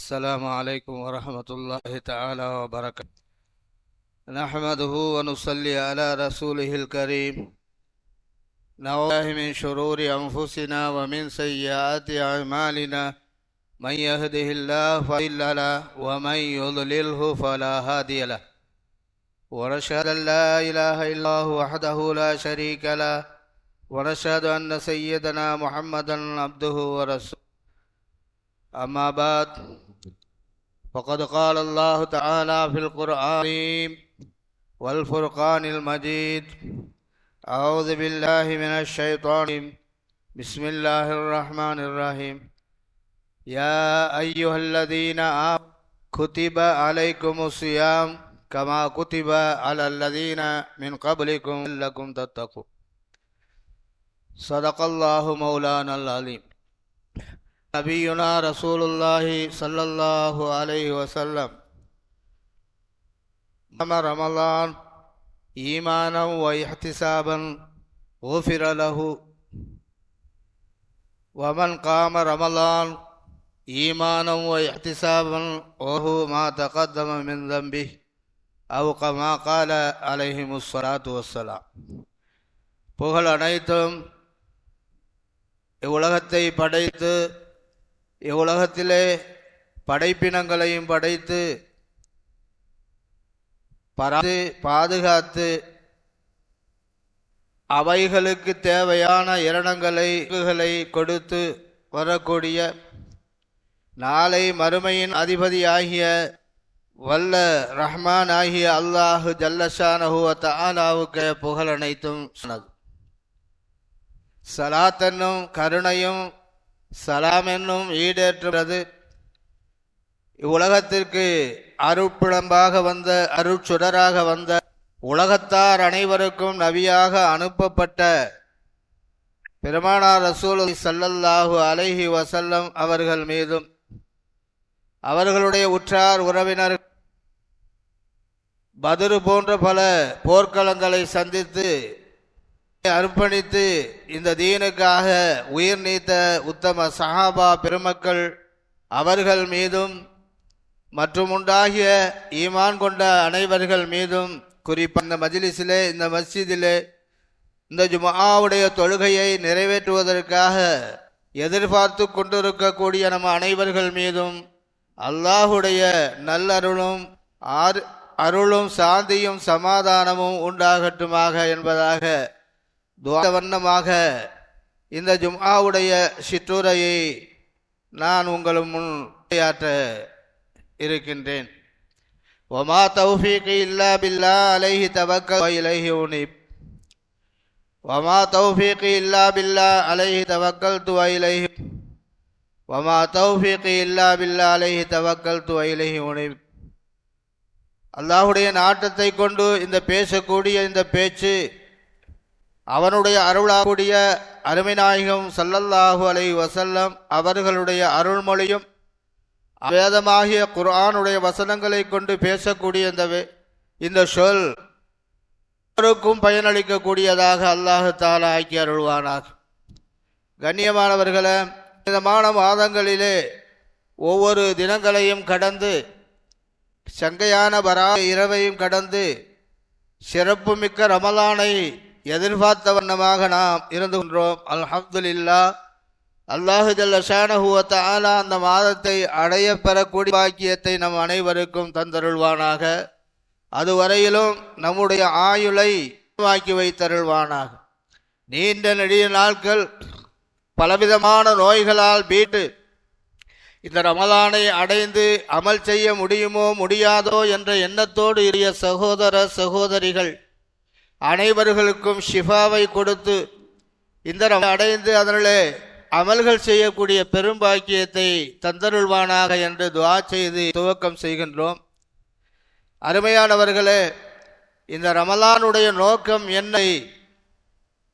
السلام عليكم ورحمة الله تعالى وبركاته. نحمده ونصلي على رسوله الكريم. نعوذ بالله من شرور أنفسنا ومن سيئات أعمالنا. من يهده الله فلا مضل له ومن يضلله فلا هادي له. ونشهد أن لا إله إلا الله وحده لا شريك له، ونشهد أن سيدنا محمدا عبده ورسوله. أما بعد، فقد قال الله تعالى في القرآن والفرقان المجيد: أعوذ بالله من الشيطان الرجيم. بسم الله الرحمن الرحيم. يا أيها الذين آمنوا كتب عليكم الصيام كما كتب على الذين من قبلكم لعلكم تتقون. صدق الله مولانا العظيم. نبينا رسول الله صلى الله عليه وسلم: قام رمضان إيمانا واحتسابا غفر له، ومن قام رمضان إيمانا واحتسابا وهو ما تقدم من ذنبه أو كما قال عليهم الصلاة والسلام. புகழ் அனைத்தும் இவ்வுலகத்தை படைத்து இவ்வுலகத்திலே படைப்பினங்களையும் படைத்து பாதுகாத்து அவைகளுக்கு தேவையான இரணங்களை கொடுத்து வரக்கூடிய நாளை மறுமையின் அதிபதியாகிய வல்ல ரஹ்மான் ஆகிய அல்லாஹு ஜல்லஷானஹு வ தஆலாவுக்கு புகழ் அனைத்தும் சொன்னது. சலாத் என்னும் கருணையும் சலாம் என்னும் ஈடேற்றுகிறது இவ்வுலகத்திற்கு அருட்பிழம்பாக வந்த அருட்சுடராக வந்த உலகத்தார் அனைவருக்கும் நபியாக அனுப்பப்பட்ட பெருமானார் ரசூல் ஸல்லல்லாஹு அலைஹி வஸல்லம் அவர்கள் மீதும் அவர்களுடைய உற்றார் உறவினர் பத்ரு போன்ற பல போர்க்களங்களை சந்தித்து அர்ப்பணித்து இந்த தீனுக்காக உயிர் நீத்த உத்தம சஹாபா பெருமக்கள் அவர்கள் மீதும் மற்றும் உண்டாகிய ஈமான் கொண்ட அனைவர்கள் மீதும், குறிப்பாக இந்த மஜ்லிஸிலே இந்த மஸ்ஜிதிலே இந்த ஜும்ஆவுடைய தொழுகையை நிறைவேற்றுவதற்காக எதிர்பார்த்து கொண்டிருக்கக்கூடிய நம்ம அனைவர்கள் மீதும் அல்லாஹுடைய நல்லருளும் அருளும் சாந்தியும் சமாதானமும் உண்டாகட்டுமாக என்பதாக வண்ணமாக இந்த ஜும்ஆவுடைய சிற்றுரையை நான் உங்கள் முன் ஆற்ற இருக்கின்றேன். வமா தௌஃபீகி இல்லா பில்லாஹ் அலைஹி தவக்கல் வ இலைஹி உனீப். வமா தௌஃபீகி இல்லா பில்லாஹ் அலைஹி தவக்கல்து வ இலைஹி வமா தௌஃபீகி இல்லா பில்லாஹ் அலைஹி தவக்கல்து வ இலைஹி உனீப். அல்லாஹுடைய நாட்டத்தை கொண்டு இந்த பேசக்கூடிய இந்த பேச்சு அவனுடைய அருளாக்கூடிய அருமைநாயகம் ஸல்லல்லாஹு அலைஹி வஸல்லம் அவர்களுடைய அருள்மொழியும் வேதமாகிய குர்ஆனுடைய வசனங்களை கொண்டு பேசக்கூடிய இந்த சொல் எல்லோருக்கும் பயனளிக்கக்கூடியதாக அல்லாஹ் தஆலா ஆக்கி அருள்வானாக. கண்ணியமானவர்களே, விதமான மாதங்களிலே ஒவ்வொரு தினங்களையும் கடந்து சங்கையான இரவையும் கடந்து சிறப்புமிக்க ரமலானை எதிர்பார்த்த வண்ணமாக நாம் இருந்து கொண்டோம். அல்ஹம்துலில்லாஹ். அல்லாஹு ஜல்லஷானஹு வ தஆலா அந்த மாதத்தை அடைய பெறக்கூடிய பாக்கியத்தை நம் அனைவருக்கும் தந்தருள்வானாக. அதுவரையிலும் நம்முடைய ஆயுளை ஆக்கி வைத்தருள்வானாக. நீண்ட நெடிய நாட்கள் பலவிதமான நோய்களால் பீட்டு இந்த ரமலானை அடைந்து அமல் செய்ய முடியுமோ முடியாதோ என்ற எண்ணத்தோடு இரிய சகோதர சகோதரிகள் அனைவர்களுக்கும் ஷிஃபாவை கொடுத்து இந்த அடைந்து அதனிலே அமல்கள் செய்யக்கூடிய பெரும்பாக்கியத்தை தந்தருள்வானாக என்று துஆ செய்து துவக்கம் செய்கின்றோம். அருமையானவர்களே, இந்த ரமலானுடைய நோக்கம் என்னை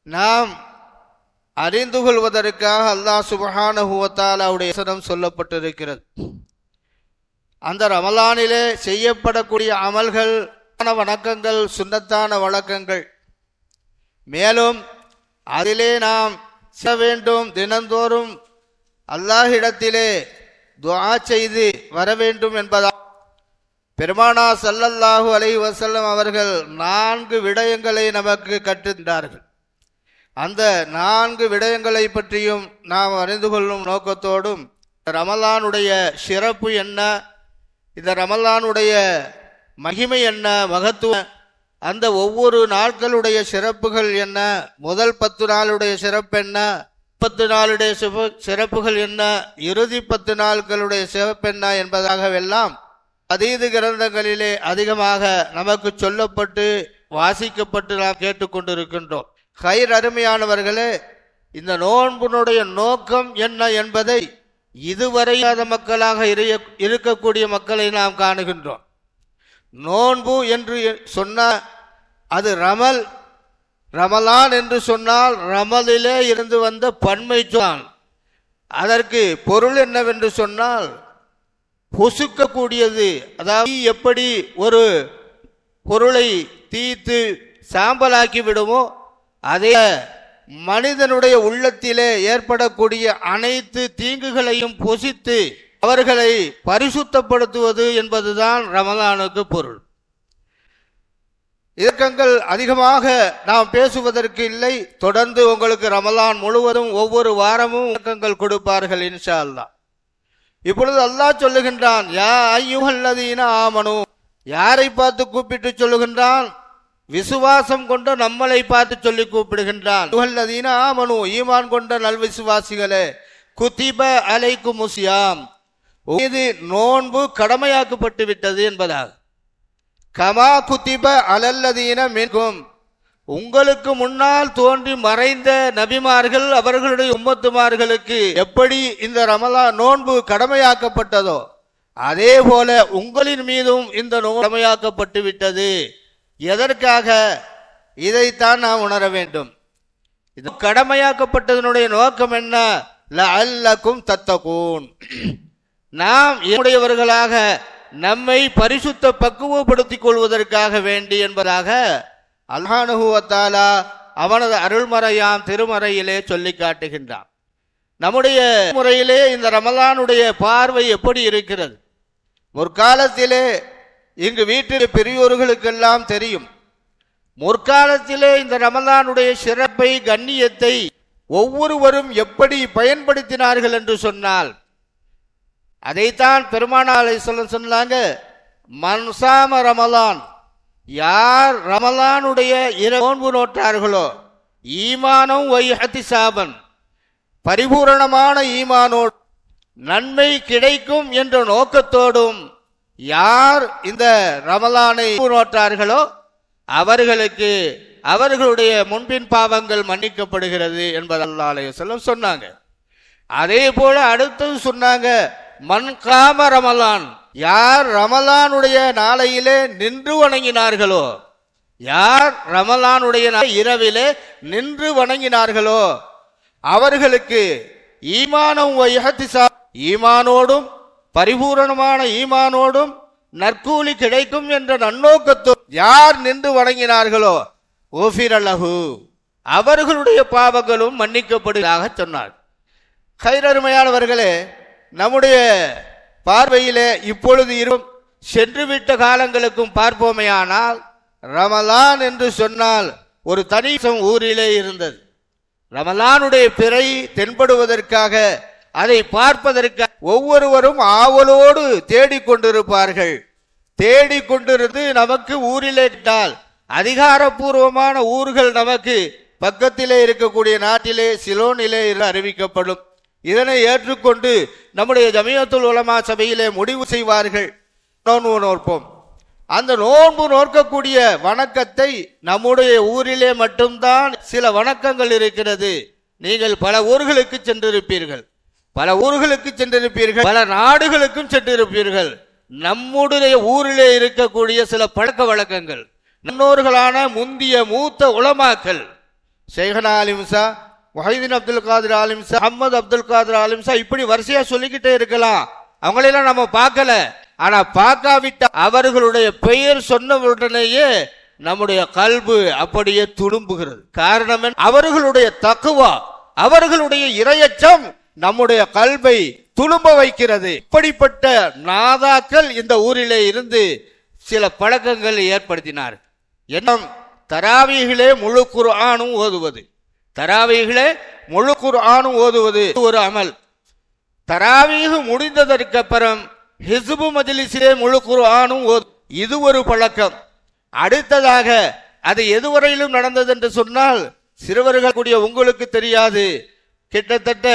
நாம் அறிந்து கொள்வதற்காக அல்லாஹ் சுப்ஹானஹு வ தஆலாவுடைய வசனம் சொல்லப்பட்டிருக்கிறது. அந்த ரமலானிலே செய்யப்படக்கூடிய அமல்கள் வணக்கங்கள், சுன்னத்தான வழக்கங்கள், மேலும் அதிலே நாம் வேண்டும் தினந்தோறும் அல்லாஹ்விடத்திலே துஆ செய்து வர வேண்டும் என்பதால் பெருமானா ஸல்லல்லாஹு அலைஹி வஸல்லம் அவர்கள் 4 விடயங்களை நமக்கு கற்றுத்தார்கள். அந்த 4 விடயங்களை பற்றியும் நாம் அறிந்து கொள்ளும் நோக்கத்தோடும் ரமலானுடைய சிறப்பு என்ன, இந்த ரமலானுடைய மகிமை என்ன, மகத்துவம், அந்த ஒவ்வொரு நாட்களுடைய சிறப்புகள் என்ன, முதல் 10 நாளுடைய சிறப்பு என்ன, 10 நாளுடைய சிறப்புகள் என்ன, இறுதி 10 நாட்களுடைய சிறப்பு என்ன என்பதாகவெல்லாம் அதீது கிரந்தங்களிலே அதிகமாக நமக்கு சொல்லப்பட்டு வாசிக்கப்பட்டு நாம் கேட்டுக்கொண்டிருக்கின்றோம். ஹைர் அருமையானவர்களே, இந்த நோன்பினுடைய நோக்கம் என்ன என்பதை இதுவரை மக்களாக இருக்கக்கூடிய மக்களை நாம் காணுகின்றோம். நோன்பு என்று சொன்னால் அது ரமலான் என்று சொன்னால் ரமலிலே இருந்து வந்த பன்மை சொல். அதற்கு பொருள் என்னவென்று சொன்னால் பொசுக்கக்கூடியது. அதாவது எப்படி ஒரு பொருளை தீத்து சாம்பலாக்கி விடுமோ அதே மனிதனுடைய உள்ளத்திலே ஏற்படக்கூடிய அனைத்து தீங்குகளையும் பொசித்து அவர்களை பரிசுத்தப்படுத்துவது என்பதுதான் ரமலானுக்கு பொருள். இலக்கங்கள் அதிகமாக நாம் பேசுவதற்கு இல்லை. தொடர்ந்து உங்களுக்கு ரமலான் முழுவதும் ஒவ்வொரு வாரமும் இலக்கங்கள் கொடுப்பார்கள் இன்ஷா அல்லாஹ். இப்பொழுது அல்லாஹ் சொல்லுகின்றான், யா அய்யுஹல்லதீன ஆமனு, யாரை பார்த்து கூப்பிட்டு சொல்லுகின்றான்? விசுவாசம் கொண்ட நம்மளை பார்த்து சொல்லி கூப்பிடுகின்றான். அய்யுஹல்லதீன ஆமனு, ஈமான் கொண்ட நல்விசுவாசிகளே, குதிப அலைக்குமுஸ் ஸியாம், இது நோன்பு கடமையாக்கப்பட்டு விட்டது என்பதாக. கமா குதிப அலல்லதீன மின்கும், உங்களுக்கு முன்னால் தோன்றி மறைந்த நபிமார்கள் அவர்களுடைய உம்மத்துமார்களுக்கு எப்படி இந்த ரமலான் நோன்பு கடமையாக்கப்பட்டதோ அதே போல உங்களின் மீதும் இந்த நோன்பு கடமையாக்கப்பட்டு விட்டது. எதற்காக? இதைத்தான் நாம் உணர வேண்டும். இது கடமையாக்கப்பட்டதனுடைய நோக்கம் என்ன? லஅல்லக்கும் தத்தகூன், நாம் என்னுடையவர்களாக நம்மை பரிசுத்த பக்குவப்படுத்திக் கொள்வதற்காக வேண்டி என்பதாக அல்லாஹ்வு வ தஆலா அவனது அருள்மறையாம் திருமறையிலே சொல்லி காட்டுகின்றான். நம்முடைய முறையிலே இந்த ரமலானுடைய பார்வை எப்படி இருக்கிறது? முற்காலத்திலே இங்கு வீட்டில் பெரியோர்களுக்கெல்லாம் தெரியும். முற்காலத்திலே இந்த ரமலானுடைய சிறப்பை கண்ணியத்தை ஒவ்வொருவரும் எப்படி பயன்படுத்தினார்கள் என்று சொன்னால் அதைத்தான் பெருமானார் அலைஹிஸ்ஸலாம் சொன்னாங்க, மன்சாம ரமலான், யார் ரமலானுடைய நோன்பு நோட்டார்களோ ஈமானும் வைஹதிசாபன், பரிபூரணமான ஈமானோடு நன்மை கிடைக்கும் என்ற நோக்கத்தோடும் யார் இந்த ரமலானை நோட்டார்களோ அவர்களுக்கு அவர்களுடைய முன்பின் பாவங்கள் மன்னிக்கப்படுகிறது என்பது ஸல்லல்லாஹு அலைஹி வஸல்லம் சொன்னாங்க. அதே போல அடுத்தது சொன்னாங்க, மன்காம ரமலான், யார் ரமலானுடைய நாளையிலே நின்று வணங்கினார்களோ, யார் ரமலானுடைய இரவிலே நின்று வணங்கினார்களோ அவர்களுக்கு ஈமானும் வைஹதிசாப், ஈமானோடும் பரிபூரணமான ஈமானோடும் நற்கூலி கிடைக்கும் என்ற நன்னோக்கத்தோடு யார் நின்று வணங்கினார்களோ ஓஃபிரலஹு, அவர்களுடைய பாவங்களும் மன்னிக்கப்படுவதாக சொன்னார். கைரருமையானவர்களே, நம்முடைய பார்வையிலே இப்பொழுது சென்றுவிட்ட காலங்களுக்கும் பார்ப்போமையானால் ரமலான் என்று சொன்னால் ஒரு தனி ஊரிலே இருந்தது. ரமலானுடைய பிறை தென்படுவதற்காக அதை பார்ப்பதற்காக ஒவ்வொருவரும் ஆவலோடு தேடிக்கொண்டிருப்பார்கள். தேடிக்கொண்டிருந்து நமக்கு ஊரிலே இட்டால் அதிகாரப்பூர்வமான ஊர்கள் நமக்கு பக்கத்திலே இருக்கக்கூடிய நாட்டிலே சிலோனிலே அறிவிக்கப்படும். இதனை ஏற்றுக்கொண்டு நம்முடைய ஜமியத்துல் உலமா சபையிலே முடிவு செய்வார்கள், நோன்பு நோற்போம். அந்த நோன்பு நோக்கக்கூடிய வணக்கத்தை நம்முடைய ஊரிலே மட்டும்தான் சில வணக்கங்கள் இருக்கிறது. நீங்கள் பல ஊர்களுக்கு சென்றிருப்பீர்கள், பல நாடுகளுக்கும் சென்றிருப்பீர்கள். நம்முடைய ஊரிலே இருக்கக்கூடிய சில பழக்க வழக்கங்கள் முன்னோர்களான முந்திய மூத்த உலமாக்கள் ஷேഖனா ஆலிம்சா, முஹைதீன் அப்துல் காதிர் ஆலிம்சா, அஹ்மத் அப்துல் காதிர் ஆலிம்சா, இப்படி வரிசையா சொல்லிக்கிட்டே இருக்கலாம். அவங்களெல்லாம் நம்ம பார்க்கல. ஆனா பார்க்காவிட்ட அவர்களுடைய பெயர் சொன்ன உடனேயே நம்முடைய கல்பு அப்படியே துளும்புகிறது. காரணம் அவர்களுடைய தக்வா, அவர்களுடைய இரையச்சம் நம்முடைய கல்பை துளும்ப வைக்கிறது. இப்படிப்பட்ட நாதாக்கள் இந்த ஊரிலே இருந்து சில பழக்கங்கள் ஏற்படுத்தினார். என்ன? தராவீகிலே முழு குர்ஆனும் ஓதுவது. தராவீகிலே முழு குர்ஆனும் ஓதுவது ஒரு அமல். தராவீகு முடிந்ததற்கு அப்புறம் ஹிஸ்பு மஜ்லிஸிலே முழு குர்ஆனும் இது ஒரு பழக்கம். அடுத்ததாக அது எதுவரையிலும் நடந்தது என்று சொன்னால், சிறுவர்கள் கூடிய உங்களுக்கு தெரியாது, கிட்டத்தட்ட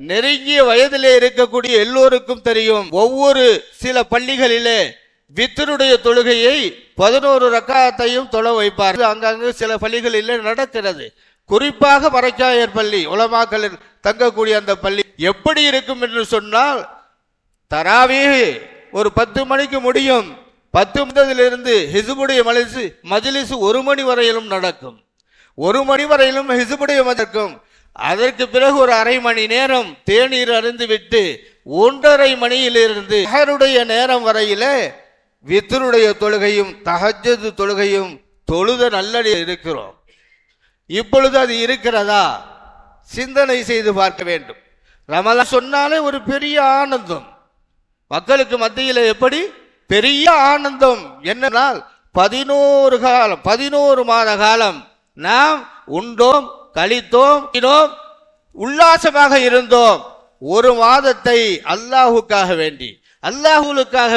நெருங்கிய வயதிலே இருக்கக்கூடிய எல்லோருக்கும் தெரியும். ஒவ்வொரு சில பள்ளிகளிலே வித்ருடைய தொழுகையை 11 ரக்காத்தையும் தொழ வைப்பார். அங்கங்கு சில பள்ளிகளிலே நடக்கிறது. குறிப்பாக மரைக்காயர் பள்ளி, உலமாக்கள் தங்கக்கூடிய அந்த பள்ளி எப்படி இருக்கும் என்று சொன்னால், தராவீஹ் ஒரு 10 மணிக்கு முடியும். 10 ஹிஸ்புடைய மஜ்லிஸ் 1 மணி வரையிலும் நடக்கும். 1 மணி வரையிலும் ஹிஸ்புடைய நடக்கும். அதற்கு பிறகு ஒரு அரை மணி நேரம் தேநீர் அருந்து விட்டு 1:30 மணியிலிருந்து சஹருடைய நேரம் வரையிலே வித்ருடைய தொழுகையும் தஹஜ்ஜுத் தொழுகையும் தொழுத நல்லடி இருக்கிறோம். இப்பொழுது அது இருக்கிறதா? சிந்தனை செய்து பார்க்க வேண்டும். ரமலான் சொன்னாலே ஒரு பெரிய ஆனந்தம் மக்களுக்கு மத்தியில். எப்படி பெரிய ஆனந்தம் என்னனால், 11 மாத காலம் நாம் உண்டோம், கழித்தோம், உல்லாசமாக இருந்தோம். ஒரு மாதத்தை அல்லாஹுக்காக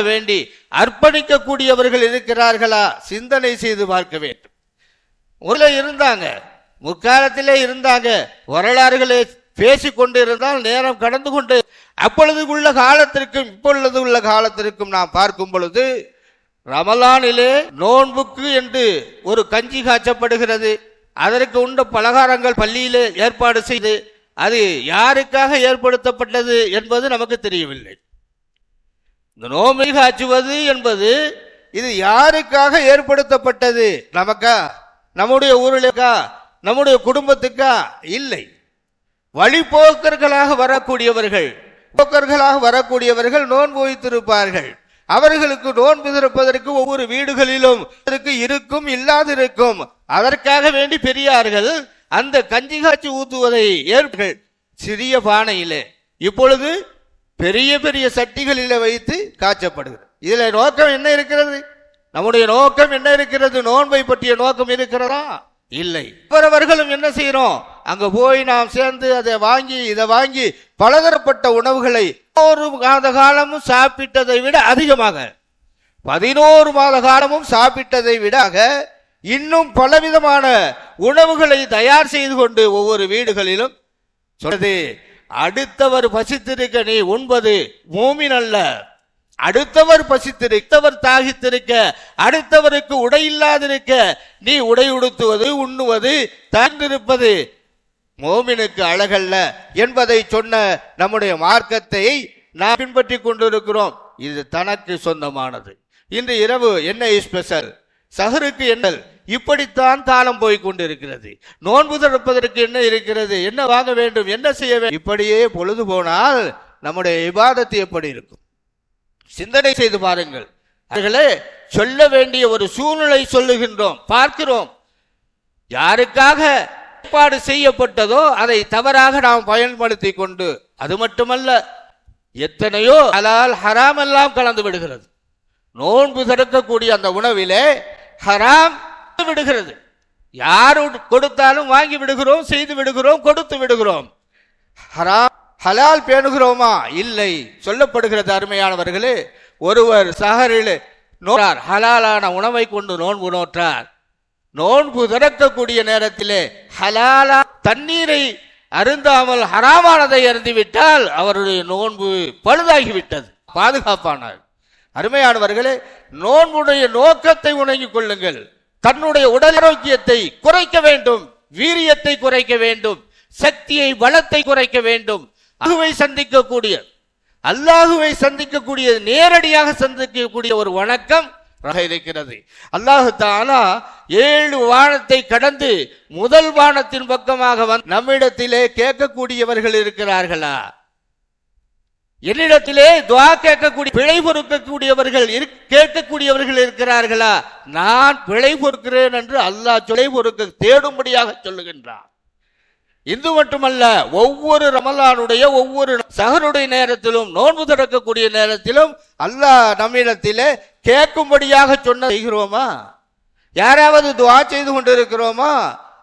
வேண்டி அர்ப்பணிக்க கூடியவர்கள் இருக்கிறார்களா? சிந்தனை செய்து பார்க்க வேண்டும். இருந்தாங்க, முற்காலத்திலே இருந்தாங்க, வரலாறுகளை பேசிக் கொண்டிருந்தால் நேரம் கடந்து கொண்டு, அப்பொழுது உள்ள காலத்திற்கும் இப்பொழுது உள்ள காலத்திற்கும் நாம் பார்க்கும் பொழுது, ரமலானிலே நோன்புக்கு என்று ஒரு கஞ்சி காய்ச்சப்படுகிறது. அதற்கு உண்ட பலகாரங்கள் பள்ளியிலே ஏற்பாடு செய்து, அது யாருக்காக ஏற்படுத்தப்பட்டது என்பது நமக்கு தெரியவில்லை. இந்த நோம்பை காய்ச்சுவது என்பது இது யாருக்காக ஏற்படுத்தப்பட்டது? நமக்கா? நம்முடைய ஊரிலேக்கா? நம்முடைய குடும்பத்துக்கா? இல்லை. வழிபோக்கர்களாக வரக்கூடியவர்கள் நோன்பு வைத்திருப்பார்கள். அவர்களுக்கு நோன்பு திறப்பதற்கு ஒவ்வொரு வீடுகளிலும் இருக்கும், இல்லாதிருக்கும். அதற்காக வேண்டி பெரியார்கள் அந்த கஞ்சி காய்ச்சி ஊத்துவதை ஏற்பர்கள் சிறிய பானையிலே, இப்பொழுது பெரிய பெரிய சட்டிகளிலே வைத்து காய்ச்சப்படுகிறது. இதுல நோக்கம் என்ன இருக்கிறது? நம்முடைய நோக்கம் என்ன இருக்கிறது? நோன்பை பற்றிய நோக்கம் இருக்கிறதா? இல்லை. அவர்களும் என்ன செய்யறோம்? அங்க போய் நாம் சேர்ந்து அதை வாங்கி இதை வாங்கி பலதரப்பட்ட உணவுகளை 11 மாத காலமும் சாப்பிட்டதை விட அதிகமாக, 11 மாத காலமும் சாப்பிட்டதை விட இன்னும் பலவிதமான உணவுகளை தயார் செய்து கொண்டு ஒவ்வொரு வீடுகளிலும் சொல்றது, அடுத்தவர் பசித்திருக்க நீ உண்பது மூமின் அல்ல. அடுத்தவர் பசித்திருக்க, தாகித்திருக்க, அடுத்தவருக்கு உடை இல்லாதிருக்க நீ உடை உடுத்துவது, உண்ணுவது, தாழ்ந்திருப்பது மோமினுக்கு அழகல்ல என்பதை சொன்ன நம்முடைய மார்க்கத்தை நாம் பின்பற்றி கொண்டிருக்கிறோம். இது தனக்கு சொந்தமானது. இன்று இரவு என்ன ஸ்பெஷல், சஹருக்கு என்ன, இப்படித்தான் காலம் போய் கொண்டிருக்கிறது. நோன்பு திறப்பதற்கு என்ன இருக்கிறது, என்ன வாங்க வேண்டும், என்ன செய்ய வேண்டும், இப்படியே பொழுது போனால் நம்முடைய இபாதத்து எப்படி இருக்கும்? சிந்தனை செய்து பாருங்கள். அவர்களே சொல்ல வேண்டிய ஒரு சூழ்நிலை சொல்லுகின்றோம், பார்க்கிறோம். யாருக்காக ஏற்பாடு செய்யப்பட்டதோ அதை தவறாக நாம் பயன்படுத்தி கொண்டு, அது மட்டுமல்ல எத்தனையோ ஹலால் ஹராம் எல்லாம் கலந்து விடுகிறது. நோன்பு திறக்கக்கூடிய அந்த உணவிலே ஹராம் விடுகிறது. யாரு கொடுத்தாலும் வாங்கி விடுகிறோம், செய்து விடுகிறோம், கொடுத்து விடுகிறோம். ஹராம் ஹலால் பேணுகிறோமா? இல்லை. சொல்லப்படுகிறது அருமையானவர்களே, ஒருவர் சஹரில் நோற்றார், ஹலாலான உணவை கொண்டு நோன்பு நோற்றார். நோன்பு திறக்கக்கூடிய நேரத்திலே ஹலாலா தண்ணீரை அருந்தாமல் ஹராமானதை அருந்திவிட்டால் அவருடைய நோன்பு பழுதாகிவிட்டது, பாதுகாப்பானார். அருமையானவர்களே, நோன்புடைய நோக்கத்தை உணங்கிக் கொள்ளுங்கள். தன்னுடைய உடல் ஆரோக்கியத்தை குறைக்க வேண்டும், வீரியத்தை குறைக்க வேண்டும், சக்தியை பலத்தை குறைக்க வேண்டும். அல்லாஹுவை சந்திக்கக்கூடிய நேரடியாக சந்திக்கக்கூடிய ஒரு வணக்கம் இருக்கிறது. அல்லாஹு தஆலா 7 வானத்தை கடந்து முதல் வானத்தின் பக்கமாக நம்மிடத்திலே கேட்கக்கூடியவர்கள் இருக்கிறார்களா? என்னிடத்திலே துஆ கேட்கக்கூடிய, பிழை பொறுக்கக்கூடியவர்கள் கேட்கக்கூடியவர்கள் இருக்கிறார்களா? நான் பிழை பொறுக்கிறேன் என்று அல்லாஹ் பிழை பொறுக்க தேடும்படியாக சொல்லுகின்றான். இந்து மட்டுமல்ல, ஒவ்வொரு ரமலானுடைய ஒவ்வொரு சஹருடைய நேரத்திலும் நோன்பு திறக்கக்கூடிய நேரத்திலும் அல்லாஹ் நம்மிடத்திலே கேட்கும்படியாக செய்கிறோமா? யாராவது துஆ செய்து கொண்டிருக்கிறோமா?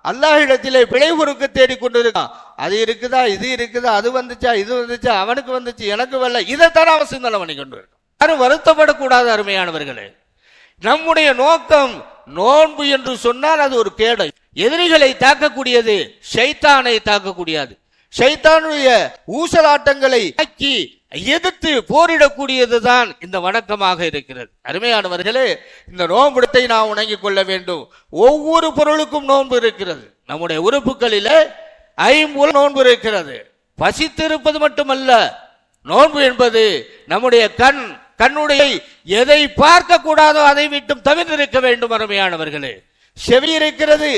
அல்லாஹ்விடத்திலே பிழை பொறுக்க தேடிக்கொண்டிருக்கான். அது இருக்குதா, இது இருக்குதா, அது வந்துச்சா, இது வந்துச்சா, அவனுக்கு வந்துச்சு, எனக்கு வரல, இதைத்தான் அவன் சிந்தனை பண்ணி கொண்டு இருக்கான். யாரும் வருத்தப்படக்கூடாது அருமையானவர்களே. நம்முடைய நோக்கம் நோன்பு என்று சொன்னால் அது ஒரு கேடை. எதிரிகளை தாக்கக்கூடியது, ஷைத்தானை தாக்கக்கூடியது. ஷைத்தானுடைய ஊசலாட்டங்களை தாக்கி எதிர்த்து போரிடக்கூடியதுதான் இந்த வணக்கமாக இருக்கிறது. அருமையானவர்களே, இந்த நோன்புடத்தை நாம் வணங்கிக் கொள்ள வேண்டும். ஒவ்வொரு பொருளுக்கும் நோன்பு இருக்கிறது. நம்முடைய உறுப்புகளிலே 50 நோன்பு இருக்கிறது. பசித்திருப்பது மட்டுமல்ல, நோன்பு என்பது நம்முடைய கண்ணுடைய எதை பார்க்க கூடாதோ அதை விட்டும் தவிர்த்திருக்க வேண்டும். அருமையானவர்களே, செவி இருக்கிறது,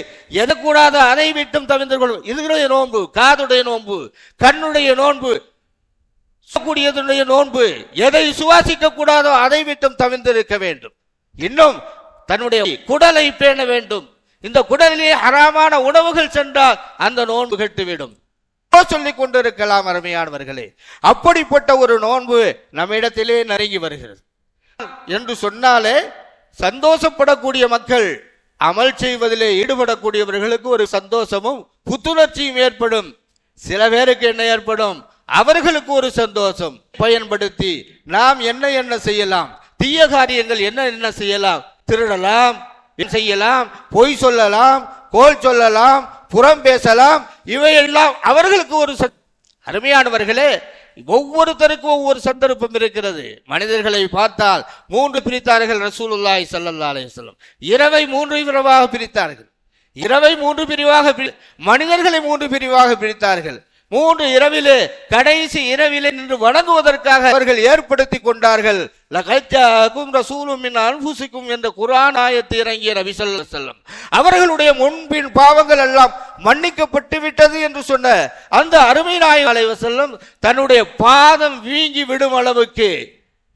எதை கூடாதோ அதை விட்டும் தவிர்த்து கொள்ளும். இதுடைய நோன்பு, காதுடைய நோன்பு, கண்ணுடைய நோன்பு, கூடியதுடைய நோன்பு, எதை சுவாசிக்க கூடாதோ அதை விட்டும் தவிர்த்திருக்க வேண்டும். இன்னும் தன்னுடைய குடலை பேண வேண்டும். இந்த குடலிலே ஹராமான உணவுகள் சென்றால் அந்த நோன்பு கெட்டுவிடும். சொல்லிக் கொண்டிருக்கலாம் அருமையானவர்களே. அப்படிப்பட்ட ஒரு நோன்பு நம்ம இடத்திலே நெருங்கி வருகிறது என்று சொன்னாலே சந்தோஷப்படக்கூடிய மக்கள், அமல் செய்வதிலே ஈடுபடக்கூடியவர்களுக்கு ஒரு சந்தோஷமும் புத்துணர்ச்சியும் ஏற்படும். சில பேருக்கு என்ன ஏற்படும்? அவர்களுக்கு ஒரு சந்தோஷம் பயன்படுத்தி நாம் என்ன செய்யலாம், தீய காரியங்கள் என்ன செய்யலாம், திருடலாம், செய்யலாம், பொய் சொல்லலாம், கோல் சொல்லலாம், புறம் பேசலாம், இவையெல்லாம் அவர்களுக்கு ஒரு அருமையானவர்களே, ஒவ்வொருத்தருக்கும் ஒவ்வொரு சந்தர்ப்பம் இருக்கிறது. மனிதர்களை பார்த்தால் 3 பிரித்தார்கள் ரசூலுல்லாஹி ஸல்லல்லாஹு அலைஹி வஸல்லம். இரவை 3 பிரிவாக பிரித்தார்கள். இரவை 3 பிரிவாக, மனிதர்களை 3 பிரிவாக பிரித்தார்கள். 3 இரவிலே, கடைசி இரவிலே நின்று வணங்குவதற்காக அவர்கள் ஏற்படுத்தி கொண்டார்கள். லகஜ்ஜாகும் ரசூலும் மின் அன்ஃபுசிக்கும் என்ற குர்ஆன் ஆயத்து இறங்கிய நபி ஸல்லல்லாஹு அலைஹி வஸல்லம் அவர்களுடைய முன்பின் பாவங்கள் எல்லாம் மன்னிக்கப்பட்டு விட்டது என்று சொன்ன அந்த அருமை நாயகம் ஸல்லல்லாஹு அலைஹி வஸல்லம் தன்னுடைய பாதம் வீங்கி விடும் அளவுக்கு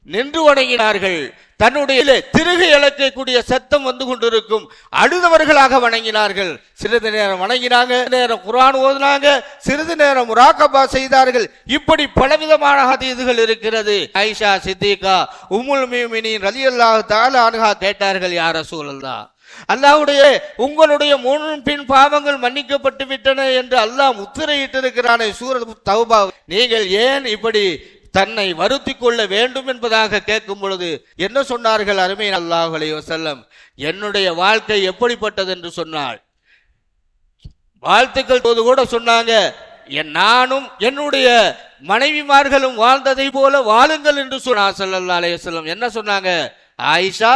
நின்று வணங்கினார்கள். தன்னுடைய திருகை இழக்கக்கூடிய சத்தம் வந்து கொண்டிருக்கும் அழுதவர்களாக வணங்கினார்கள். சிறிது நேரம் வணங்கினாங்க, நேரம் குர்ஆன் ஓதுனாங்க, சிறிது நேரம் முராகபா செய்தார்கள். இப்படி பலவிதமான ஹதீஸ்கள் இருக்கிறது. ஆயிஷா சித்திகா உம்முல் முஃமினீன் ரலியல்லாஹு தஆலா அன்ஹா கேட்டார்கள், யா ரசூலல்லாஹ், அல்லாஹ்வுடைய உங்களுடைய முன்பின் பாவங்கள் மன்னிக்கப்பட்டு விட்டன என்று அல்லாஹ் முத்திரையிட்டிருக்கிறானே சூரத் தௌபா, நீங்கள் ஏன் இப்படி தன்னை வருத்தி கொள்ள வேண்டும் என்பதாக கேட்கும் பொழுது என்ன சொன்னார்கள் அருமை ஸல்லல்லாஹு அலைஹி வஸல்லம்? என்னுடைய வாழ்க்கை எப்படிப்பட்டது என்று சொன்னாள். வாழ்த்துக்கள் போது கூட சொன்னாங்க, நானும் என்னுடைய மனைவிமார்களும் வாழ்ந்ததை போல வாழுங்கள் என்று சொன்னார் ஸல்லல்லாஹு அலைஹி வஸல்லம். என்ன சொன்னாங்க? ஆயிஷா,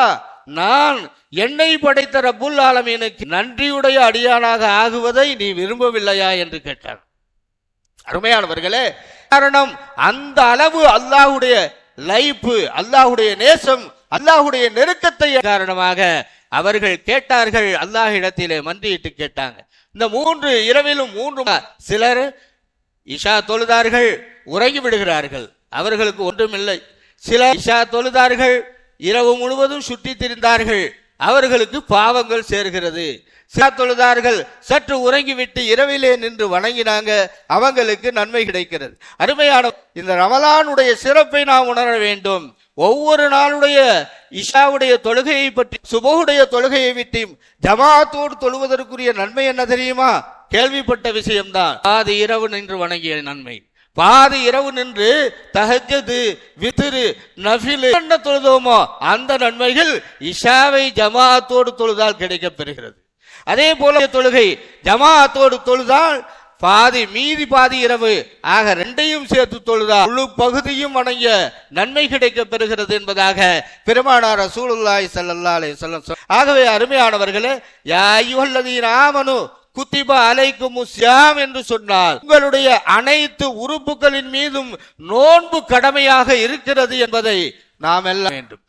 நான் என்னை படைத்த ரப்புல் ஆலமீனுக்கு நன்றியுடைய அடியானாக ஆகுவதை நீ விரும்பவில்லையா என்று கேட்டார். அருமையானவர்களே, காரணம் அந்த அளவு அல்லாஹ்வுடைய லைஃப், அல்லாஹ்வுடைய நேசம், அல்லாஹ்வுடைய நெருக்கத்தை காரணமாக அவர்கள் கேட்டார்கள், அல்லாஹ் இடத்திலே மன்றியிட்டு கேட்டாங்க. இந்த 3 இரவிலும் 3 சிலர் இஷா தொழுதார்கள், உறங்கி விடுகிறார்கள், அவர்களுக்கு ஒன்றுமில்லை. சிலர் இஷா தொழுதார்கள், இரவு முழுவதும் சுற்றி திரிந்தார்கள், அவர்களுக்கு பாவங்கள் சேர்கிறது. தொழுதார்கள், சற்று உறங்கிவிட்டு இரவிலே நின்று வணங்கினாங்க, அவங்களுக்கு நன்மை கிடைக்கிறது. அருமையான இந்த ரமலானுடைய சிறப்பை நாம் உணர வேண்டும். ஒவ்வொரு நாளுடைய இஷாவுடைய தொழுகையை பற்றி, சுபஹுடைய தொழுகையை விட்டு ஜமாஅத்தோடு தொழுவதற்குரிய நன்மை என்ன தெரியுமா? கேள்விப்பட்ட விஷயம்தான். பாதி இரவு நின்று வணங்கிய நன்மை, பாதி இரவு நின்று தஹஜ்ஜுது, வித்ரு, நஃபில் என்ன தொழுதோமோ அந்த நன்மைகள் இஷாவை ஜமாஅத்தோடு தொழுதால் கிடைக்கப் பெறுகிறது. அதே போல தொழுகை ஜமாஅத்தோடு தொழுதால் மீதி பாதி இரவு ஆக 2ஐயும் சேர்த்து தொழுதால் முழு பகுதியும் வணங்கிய நன்மை கிடைக்க பெறுகிறது என்பதாக பெருமானார் ரசூலுல்லாஹி ஸல்லல்லாஹு அலைஹி வஸல்லம். ஆகவே அருமையானவர்களே, யா அய்யுஹல்லதீன ஆமனு குத்திப அலைக்குமுஸ் ஸியாம் என்று சொன்னால் உங்களுடைய அனைத்து உறுப்புகளின் மீதும் நோன்பு கடமையாக இருக்கிறது என்பதை நாம் எல்லாம் வேண்டும்.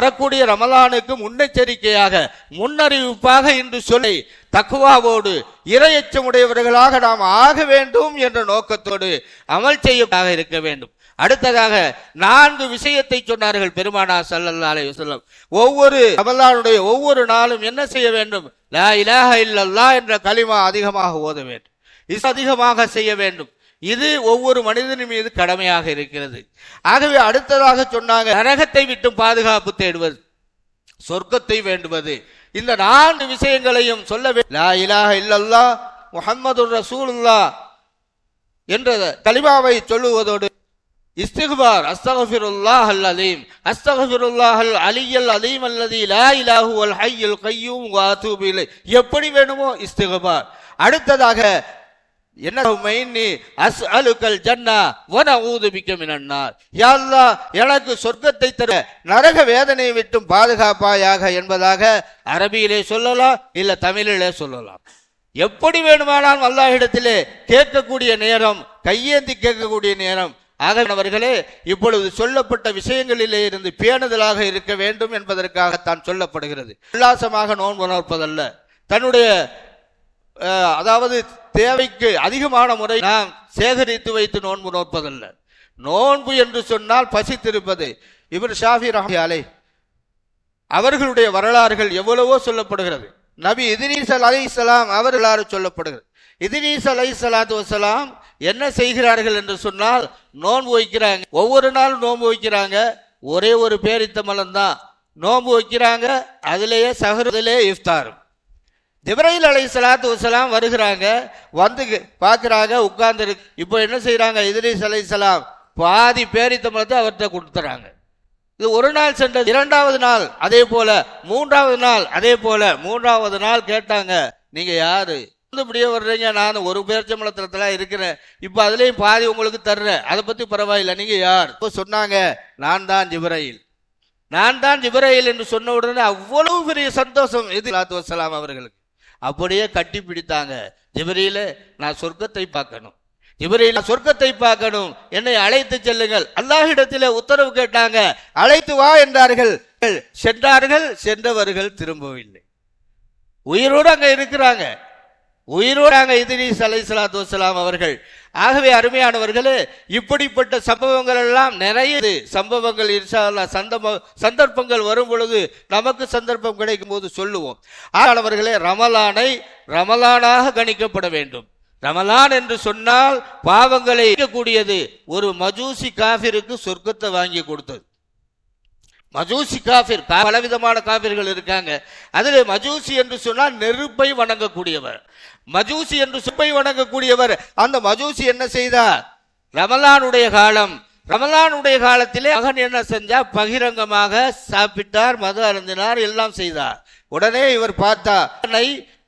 வரக்கூடிய ரமலானுக்கு முன்னெச்சரிக்கையாக, முன்னறிவிப்பாக என்று சொல்லி தக்வாவோடு இறையச்சமுடையவர்களாக நாம் ஆக வேண்டும் என்ற நோக்கத்தோடு அமல் செய்ய இருக்க வேண்டும். அடுத்ததாக 4 விஷயத்தை சொன்னார்கள் பெருமானார் ஸல்லல்லாஹு அலைஹி வஸல்லம். ஒவ்வொரு ரமலானுடைய ஒவ்வொரு நாளும் என்ன செய்ய வேண்டும்? லா இலாஹ இல்லல்லாஹ் என்ற கலிமா அதிகமாக ஓத வேண்டும், அதிகமாக செய்ய வேண்டும். இது ஒவ்வொரு மனிதனின் மீது கடமையாக இருக்கிறது. ஆகவே அடுத்ததாக சொன்னாங்க, நரகத்தை விட்டு பாதுகாப்பு தேடுவது, சொர்க்கத்தை வேண்டுவது. இந்த 4 விஷயங்களையும் சொல்ல லா இலாஹ இல்லல்லாஹ் முஹம்மதுர் ரசூலுல்லாஹ் என்ற கலிமாவை சொல்லுவதோடு இஸ்திக்பார் அஸ்தக்ஃபிருல்லாஹல் அலீம் அஸ்தக்ஃபிருல்லாஹல் அலியல் அலீம் அல்லதி லா இலாஹு வல் ஹய்யுல் கய்யூம் வ அதூபு இலை, எப்படி வேணுமோ இஸ்திக்பார். அடுத்ததாக என்ன, மைன்னி அஸ்அலுகல் ஜன்னா வ நஊது பிக மினன் நார், யா அல்லாஹ் எனக்கு சொர்க்கத்தை தர நரக வேதனையை விட்டு பாதுகாப்பாயாக என்பதாக அரபியிலே சொல்லலாம், இல்ல தமிழிலே சொல்லலாம். எப்படி வேணுமானாலும் அல்லாஹ்விடத்திலே கேட்கக்கூடிய நேரம், கையேந்தி கேட்கக்கூடிய நேரம். ஆகவர்களே, இப்பொழுது சொல்லப்பட்ட விஷயங்களிலே இருந்து பேணுதலாக இருக்க வேண்டும் என்பதற்காகத்தான் சொல்லப்படுகிறது. உல்லாசமாக நோன்பு நோற்பதல்ல, தன்னுடைய அதாவது தேவைக்கு அதிகமான முறை நாம் சேகரித்து வைத்து நோன்பு நோற்பதல்ல. நோன்பு என்று சொன்னால் பசித்திருப்பது. இப்னு ஷாஃபி ரஹ்மத்துல்லாஹி அலைஹி அவர்களுடைய வரலாறுகள் எவ்வளவோ சொல்லப்படுகிறது. நபி இத்ரீஸ் அலைஹிஸ்ஸலாம் அவர்களாறு சொல்லப்படுகிறது. இத்ரீஸ் அலைஹிஸ்ஸலாத்து வஸ்ஸலாம் என்ன செய்கிறார்கள் என்று சொன்னால், நோன்பு வைக்கிறாங்க. ஒவ்வொரு நாள் நோன்பு வைக்கிறாங்க. ஒரே ஒரு பேரித்தம்பழம் தான் நோன்பு வைக்கிறாங்க. அதிலேயே சஹரிலே இஃப்தார். ஜிப்ரீல் அலைஹிஸ்ஸலாத்து வஸ்ஸலாம் வருகிறாங்க, வந்து பார்க்குறாங்க, உட்கார்ந்து. இப்போ என்ன செய்கிறாங்க, இத்ரீஸ் அலைஹிஸ்ஸலாம் பாதி பேரித்தம்பழத்தை அவர்கிட்ட கொடுத்துறாங்க. இது ஒரு நாள் சென்றது. 2வது நாள் அதே போல, 3வது நாள் அதே போல. 3வது நாள் கேட்டாங்க, நீங்க யாரு, இப்படியே வர்றீங்க, நான் ஒரு பேரிச்சம்பழத்துல இருக்கிறேன், இப்போ அதுலேயும் பாதி உங்களுக்கு தர்றேன், அதை பத்தி பரவாயில்லை, நீங்க யார்? இப்போ சொன்னாங்க, நான் தான் ஜிப்ரீல், நான் தான் ஜிப்ரீல் என்று சொன்ன உடனே அவ்வளவு பெரிய சந்தோஷம் இத்ரீஸ் வஸ்ஸலாம் அவர்களுக்கு. அப்படியே கட்டி பிடித்தாங்க. ஜிப்ரீலே, நான் சொர்க்கத்தை பார்க்கணும், ஜிப்ரீல் சொர்க்கத்தை பார்க்கணும், என்னை அழைத்து செல்லுங்கள். அல்லாஹ்விடத்திலே உத்தரவு கேட்டாங்க, அழைத்து வா என்றார்கள். சென்றார்கள். சென்றவர்கள் திரும்பவில்லை. உயிரோடு அங்க இருக்கிறாங்க, உயிரோடு அங்க இத்ரீஸ் அலைஹிஸ்ஸலாத்து வஸ்ஸலாம் அவர்கள். ஆகவே அருமையானவர்களே, இப்படிப்பட்ட சம்பவங்கள் எல்லாம் நிறைய சம்பவங்கள் இன்ஷா அல்லாஹ் சந்தர்ப்பங்கள் வரும் பொழுது, நமக்கு சந்தர்ப்பம் கிடைக்கும் போது சொல்லுவோம். ஆனவர்களே, ரமலானை ரமலானாக கணிக்கப்பட வேண்டும். ரமலான் என்று சொன்னால் பாவங்களை கூடியது. ஒரு மஜூசி காஃபிருக்கு சொர்க்கத்தை வாங்கி கொடுத்தது. மஜூசி காஃபிர், பலவிதமான காஃபிர்கள் இருக்காங்க. அதில் மஜூசி என்று சொன்னால் நெருப்பை வணங்கக்கூடியவர். மஜூசி என்று சுப்பை வணங்கக்கூடியவர். அந்த மஜூசி என்ன செய்தார்? ரமலானுடைய காலம், ரமலானுடைய காலத்திலே மகன் என்ன செஞ்சா, பகிரங்கமாக சாப்பிட்டார், மது அருந்தினார், எல்லாம் செய்தார். உடனே இவர் பார்த்தா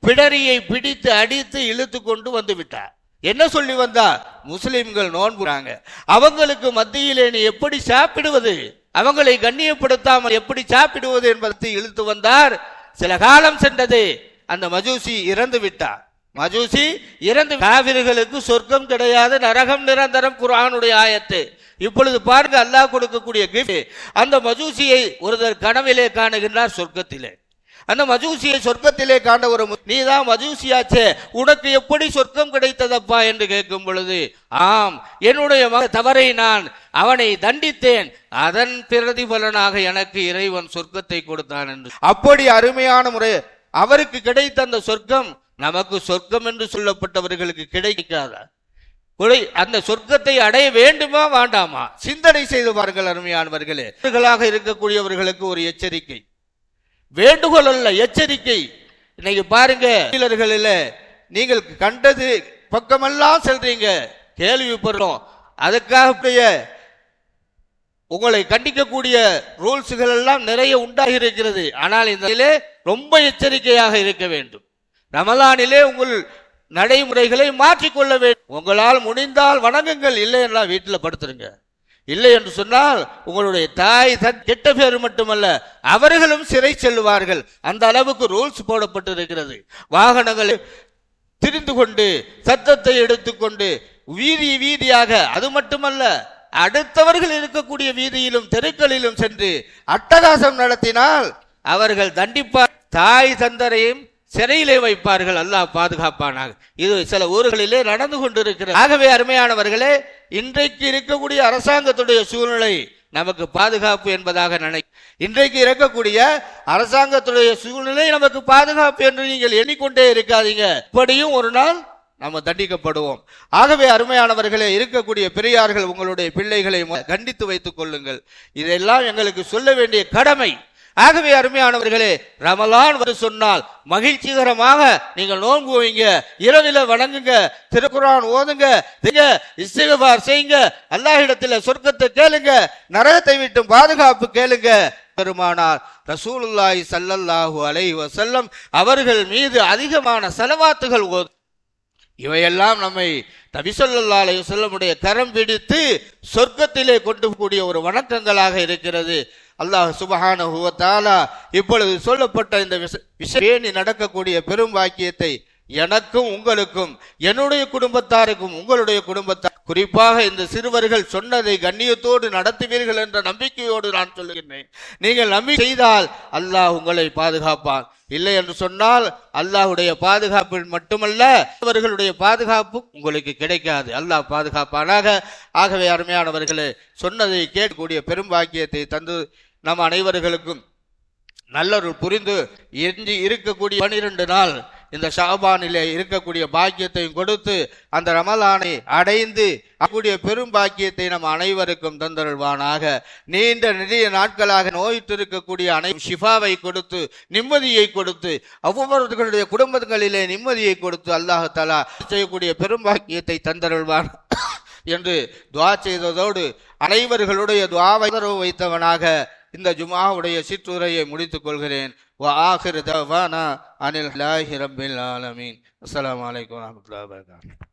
பிடரியை பிடித்து அடித்து இழுத்து கொண்டு வந்து விட்டார். என்ன சொல்லி வந்தா, முஸ்லிம்கள் நோன்புறாங்க, அவங்களுக்கு மத்தியிலே நீ எப்படி சாப்பிடுவது, அவங்களை கண்ணியப்படுத்தாமல் எப்படி சாப்பிடுவது என்பதை இழுத்து வந்தார். சில காலம் சென்றது, அந்த மஜூசி இறந்து விட்டார். மஜூசி இறந்து, காவிர்களுக்கு சொர்க்கம் கிடையாது, நரகம் நிரந்தரம், குர்ஆனுடைய ஆயத்து. இப்பொழுது பாருங்க, அல்லாஹ் கொடுக்கக்கூடிய கிஃப்ட். அந்த மஜூசியை ஒருவர் கனவிலே காணுகின்றார் சொர்க்கத்திலே. அந்த மஜூசியை சொர்க்கத்திலே காண்ட ஒரு, நீதான் மஜூசியாச்சே, உனக்கு எப்படி சொர்க்கம் கிடைத்ததப்பா என்று கேட்கும் பொழுது, ஆம், என்னுடைய தவறை நான் அவனை தண்டித்தேன், அதன் பிரதிபலனாக எனக்கு இறைவன் சொர்க்கத்தை கொடுத்தான் என்று. அப்படி அருமையான முறை அவருக்கு கிடைத்த அந்த சொர்க்கம் நமக்கு சொர்க்கம் என்று சொல்லப்பட்டவர்களுக்கு கிடைக்காதா? அந்த சொர்க்கத்தை அடைய வேண்டுமா வேண்டாமா? சிந்தனை செய்து பாருங்கள் அருமையானவர்களே. இருக்கக்கூடியவர்களுக்கு ஒரு எச்சரிக்கை, வேண்டுகோள் அல்ல, எச்சரிக்கை. இன்னைக்கு பாருங்க, நீங்கள் கண்டது பக்கமெல்லாம் செல்றீங்க, கேள்விப்படுறோம். அதுக்காக உங்களை கண்டிக்கக்கூடிய ரூல்ஸ்கள் எல்லாம் நிறைய உண்டாகி இருக்கிறது. ஆனால் இந்த ரொம்ப எச்சரிக்கையாக இருக்க வேண்டும். ரமலானிலே உங்கள் நடைமுறைகளை மாற்றிக்கொள்ள வேண்டும். உங்களால் முடிந்தால் வணங்குங்கள், இல்லை என்றால் வீட்டில் படுத்துருங்க. இல்லை என்று சொன்னால் உங்களுடைய தாய் கெட்ட பேர் மட்டுமல்ல, அவர்களும் சிறை செல்லுவார்கள். அந்த அளவுக்கு ரூல்ஸ் போடப்பட்டு இருக்கிறது. வாகனங்கள் திரிந்து கொண்டு சத்தத்தை எடுத்துக்கொண்டு வீதி வீதியாக, அது மட்டுமல்ல, அடுத்தவர்கள் இருக்கக்கூடிய வீதியிலும் தெருக்களிலும் சென்று அட்டகாசம் நடத்தினால் அவர்கள் தண்டிப்பார். தாய் தந்தரையும் சிறையிலே வைப்பார்கள். அல்லாஹ் பாதுகாப்பானாக. இது சில ஊர்களிலே நடந்து கொண்டிருக்கிறது. ஆகவே அருமையானவர்களே, இன்றைக்கு இருக்கக்கூடிய அரசாங்கத்துடைய சூழ்நிலை நமக்கு பாதுகாப்பு என்பதாக இன்றைக்கு இருக்கக்கூடிய அரசாங்கத்துடைய சூழ்நிலை நமக்கு பாதுகாப்பு என்று நீங்கள் எண்ணிக்கொண்டே இருக்காதீங்க. இப்படியும் ஒரு நாள் நம்ம தண்டிக்கப்படுவோம். ஆகவே அருமையானவர்களே, இருக்கக்கூடிய பெரியார்கள் உங்களுடைய பிள்ளைகளை கண்டித்து வைத்துக் கொள்ளுங்கள். இதெல்லாம் எங்களுக்கு சொல்ல வேண்டிய கடமை. ஆகவே அருமையானவர்களே, ரமலான் வந்து சொன்னால் மகிழ்ச்சிகரமாக நீங்கள் நோன்பு வைங்க, இரவில வணங்குங்க, திருக்குர்ஆன் ஓதுங்க, இஸ்திக்ஃபார் செய்யுங்க, அல்லாஹ்விடத்தில் சொர்க்கத்தை கேளுங்க, நரகத்தை விட்டு பாதுகாப்பு கேளுங்க. பெருமானார் ரசூலுல்லாஹி ஸல்லல்லாஹு அலைஹி வஸல்லம் அவர்கள் மீது அதிகமான ஸலவாத்துகள் ஓது. இவையெல்லாம் நம்மை நபி ஸல்லல்லாஹு அலைஹி வஸல்லமுடைய கரம் பிடித்து சொர்க்கத்திலே கொண்டு கூடிய ஒரு வணக்கங்களாக இருக்கிறது. அல்லாஹ் சுப்ஹானஹு வ தஆலா இப்பொழுது சொல்லப்பட்ட இந்த விஷயம் நடக்கக்கூடிய பெரும் வாக்கியத்தை எனக்கும் உங்களுக்கும், என்னுடைய குடும்பத்தாருக்கும் உங்களுடைய குடும்பத்தார், குறிப்பாக இந்த சிறுவர்கள் சொன்னதை கண்ணியத்தோடு நடத்துவீர்கள் என்ற நம்பிக்கையோடு நான் சொல்லுகிறேன். நீங்கள் நம்பிக்கை செய்தால் அல்லாஹ் உங்களை பாதுகாப்பான். இல்லை என்று சொன்னால் அல்லாஹுடைய பாதுகாப்பு மட்டுமல்ல, அவர்களுடைய பாதுகாப்பு உங்களுக்கு கிடைக்காது. அல்லாஹ் பாதுகாப்பானாக. ஆகவே அருமையானவர்களே, சொன்னதை கேட்கக்கூடிய பெரும் வாக்கியத்தை தந்து நம் அனைவர்களுக்கும் நல்லொருள் புரிந்து எஞ்சி இருக்கக்கூடிய 12 நாள் இந்த ஷாபானிலே இருக்கக்கூடிய பாக்கியத்தையும் கொடுத்து அந்த ரமலானை அடைந்து கூடிய பெரும் பாக்கியத்தை நம் அனைவருக்கும் தந்தருள்வானாக. நீண்ட நெடிய நாட்களாக நோயிட்டு இருக்கக்கூடிய ஷிஃபாவை கொடுத்து நிம்மதியை கொடுத்து ஒவ்வொருவர்களுடைய குடும்பங்களிலே நிம்மதியை கொடுத்து அல்லாஹ் தஆலா செய்யக்கூடிய பெரும் பாக்கியத்தை தந்தருள்வான் என்று துஆ செய்ததோடு அனைவர்களுடைய துஆவை வைத்தவனாக இந்த ஜும்ஆவுடைய சிற்றுரையை முடித்துக் கொள்கிறேன். வ ஆகிரு தஅவானா அனில் லாஹி ரப்பில் ஆலமீன். அஸ்ஸலாமு அலைக்கும் வரஹ்மத்துல்லாஹி வபரகாத்துஹு.